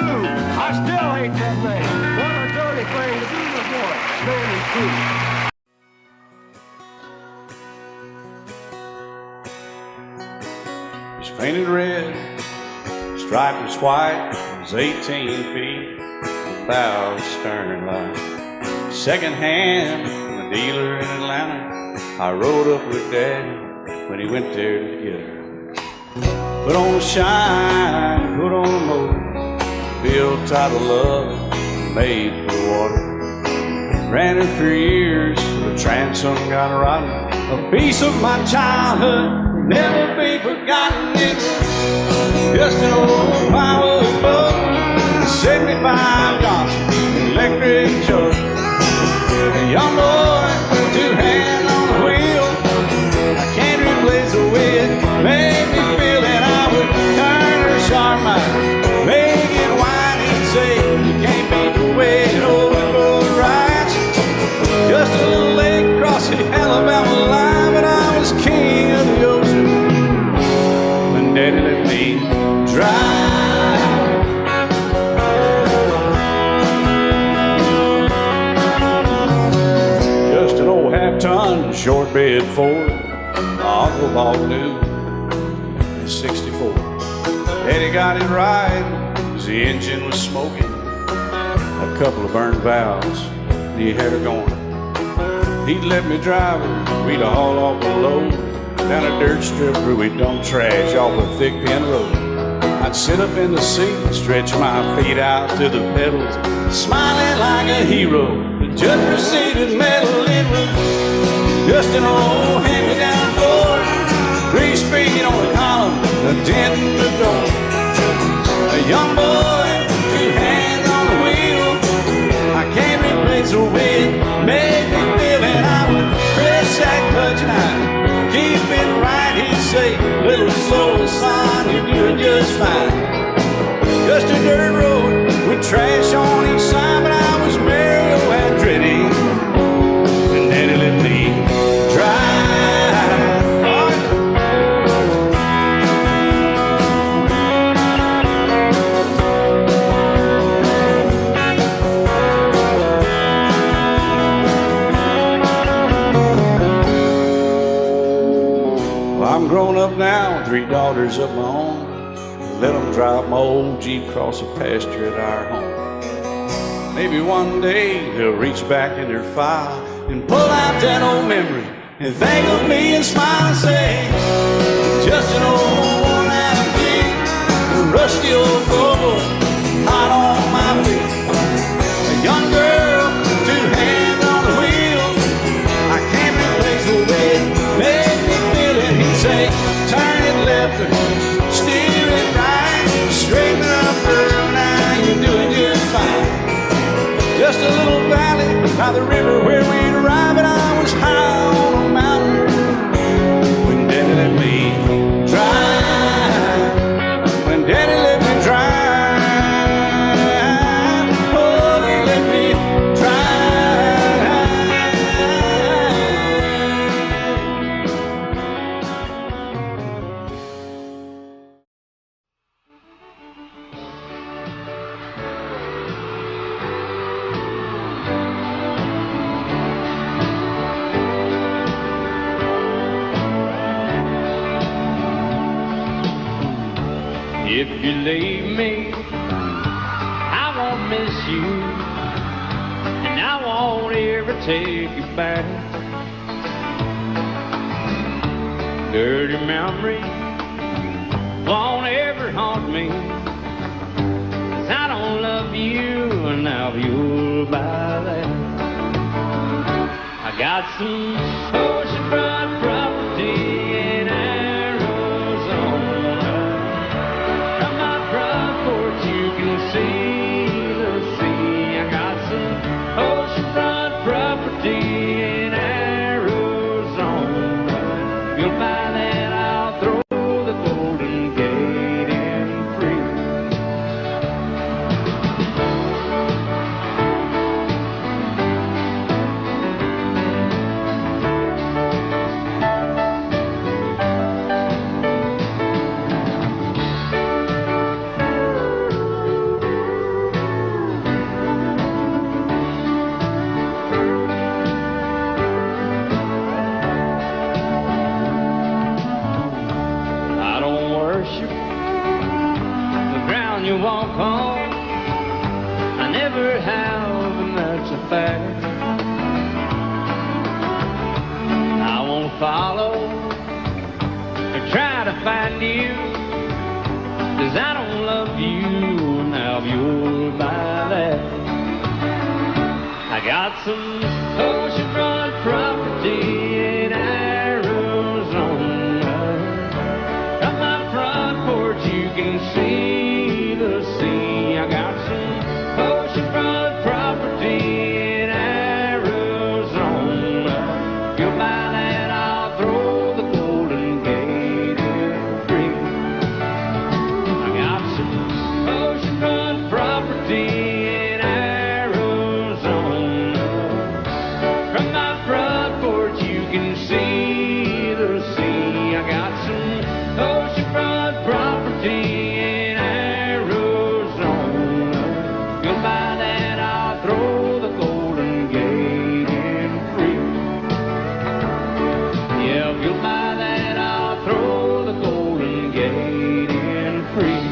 I still hate that name. What a dirty thing to do to a boy. Name him Sue. It's painted red, striped was white, it was 18 feet, without a stern light. Second hand from a dealer in Atlanta, I rode up with Daddy when he went there to get her. Put on a shine, put on a motor, built tight of love, made for the water. Ran her for years, the transom got rotten. A piece of my childhood, never be forgotten. It was just an old power boat, 75 Johnson, electric choke. A young boy, two hands on the wheel. I can't replace the way it made me feel that I would turn her sharp, might make it wide. He'd say, you can't beat the way an old boat rides. Just a little lake across the Alabama line, but I was king of the ocean when Daddy let me drive. Just an old half-ton short bed Ford, my uncle bought new in '64. Daddy got it right, 'cause the engine was smoking, a couple of burned valves, and he had her going. He'd let me drive her, we'd haul off a load down a dirt strip where we'd dump trash off a thick pin road. I'd sit up in the seat and stretch my feet out to the pedals, smiling like a hero. The judge proceeded metal, it was just an old hand-me-down Ford, 3-speed on the column, a dent in the door. A young boy, two hands on the wheel. I can't replace the way it made me feel, and I would press that clutch and I'd keep it right. He'd say, little slower, son, you're doing just fine. Just a dirt road with trash on each side, but I was Mario Andretti, and Daddy let me drive. Well, I'm grown up now, 3 daughters of my own. Let them drive my old Jeep across the pasture at our home. Maybe one day they'll reach back in their file and pull out that old memory and think of me and smile and say, just an old worn-out Jeep, a rusty old Volvo, hot on my feet. A young girl, 2 hands on the wheel. I can't replace the way it made me feel. And he'd say, turn it left or steer it right, straighten up, girl, now you're doing just fine. Just a little valley by the river where we'd arrive, and I was high on a mountain when Daddy let me drive. When Daddy let me drive, oh, he let me If you leave me, I won't miss you, and I won't ever take you back. Dirty memory won't ever haunt me, 'cause I don't love you, and now you'll buy that. I got some oceanfront property in Arizona. From my front porch you can see the sea. I got some oceanfront property in Arizona. If you'll buy that, I'll throw the Golden Gate in free. You walk on, I never have, and that's a fact. I won't follow to find you, 'cause I don't love you, now you'll buy that. I got some oceanfront property in Arizona. From my front porch you can see the sea. I got some oceanfront property in Arizona. If you'll buy that, I'll throw the Golden Gate in free. I got some oceanfront property in Arizona. From my front porch you can see the sea. I got some oceanfront property in Arizona. If you'll buy that, I'll throw the Golden Gate in free. Yeah, if you'll buy that, I'll throw the Golden Gate in free.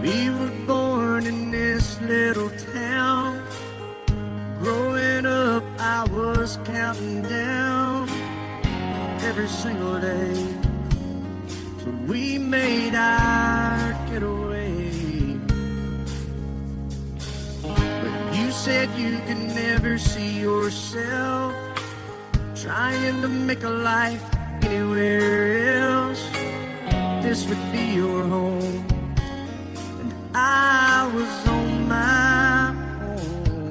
We were born in this little town. Growing up, I was counting down every single day till we made our getaway. But you said you could never see yourself trying to make a life anywhere else. This would be your home. I was on my own.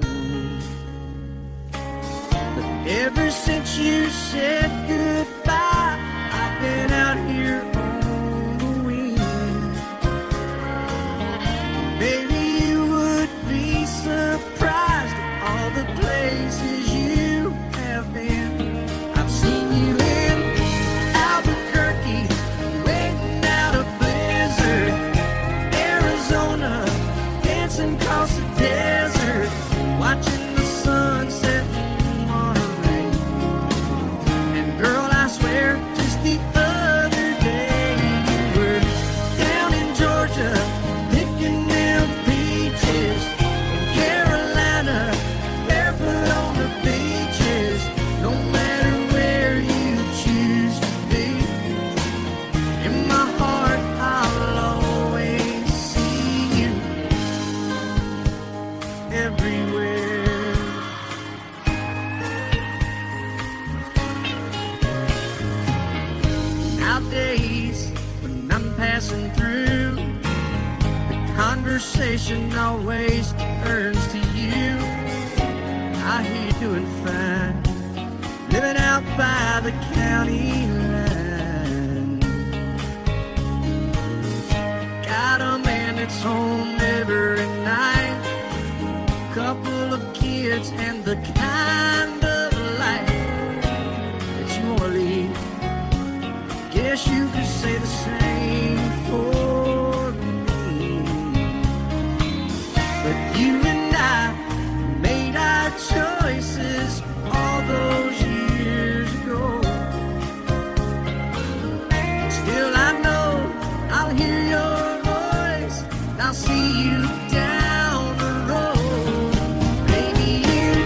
But ever since you said goodbye, I've been out here on the wing. Maybe you would be surprised at all the places you have been. I've seen you in Albuquerque, waiting out a blizzard, Arizona, dancing across the desert, watching the sunset in Monterey. And girl, I swear, just the other day you were down in Georgia, picking them peaches. In Carolina, barefoot on the beaches. No matter where you choose to be, in my heart I'll always see you everywhere. Nowadays, when I'm passing through, the conversation always turns to you. I hear you doing fine, living out by the county line. Got a man that's home every night, couple of kids and the kind of life that you wanna lead. Guess you could say the same for me. But you and I made our choices all those years ago. Still I know I'll hear your voice, and I'll see you down the road. Maybe in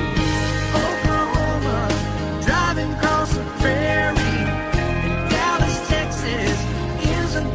Oklahoma, driving across the prairie. In Dallas, Texas, isn't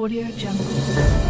Audio Jungle.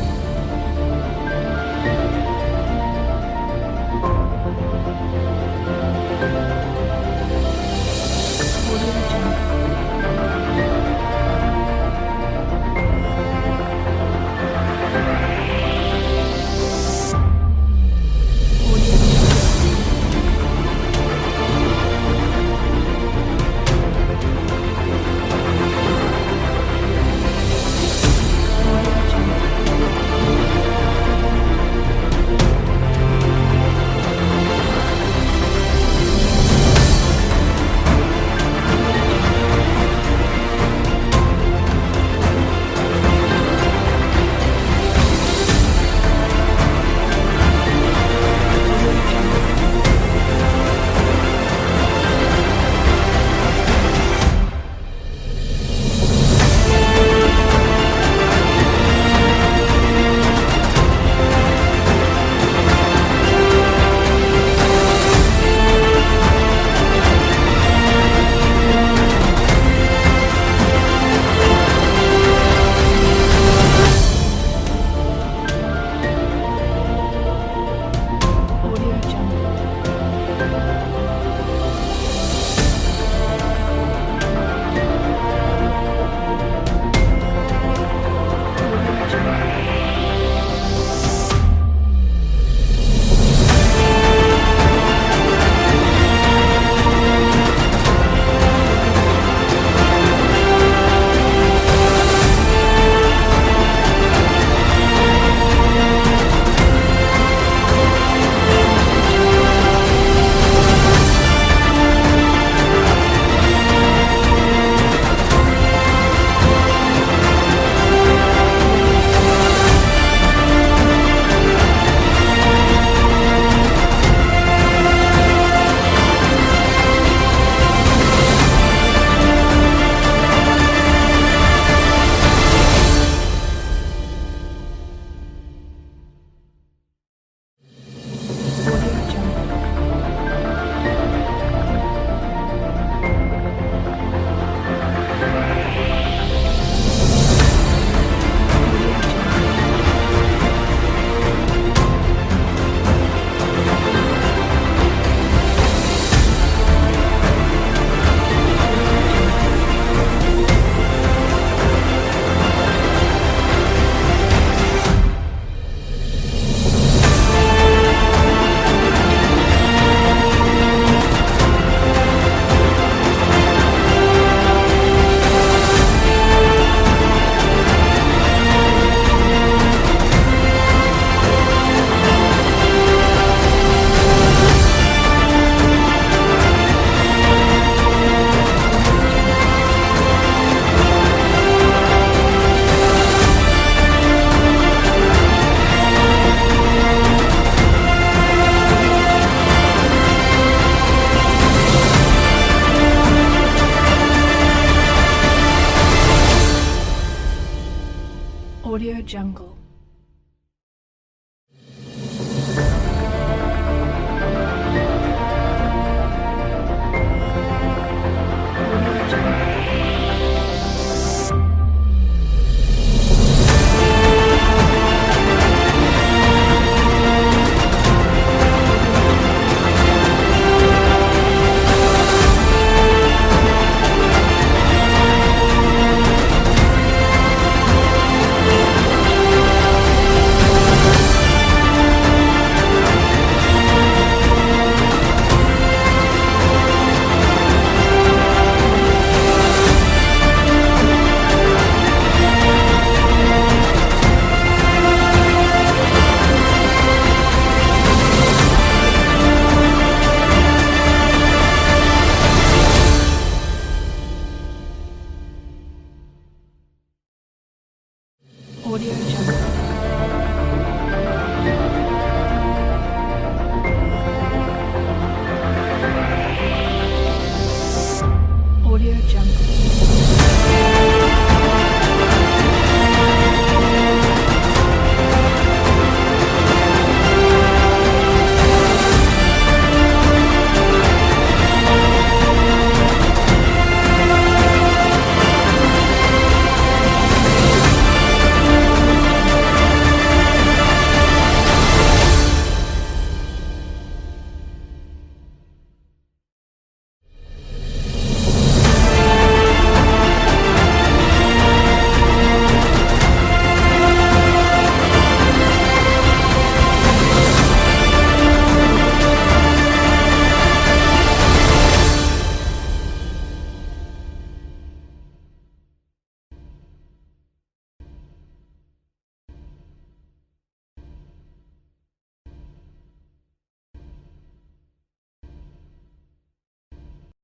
Audio Jungle.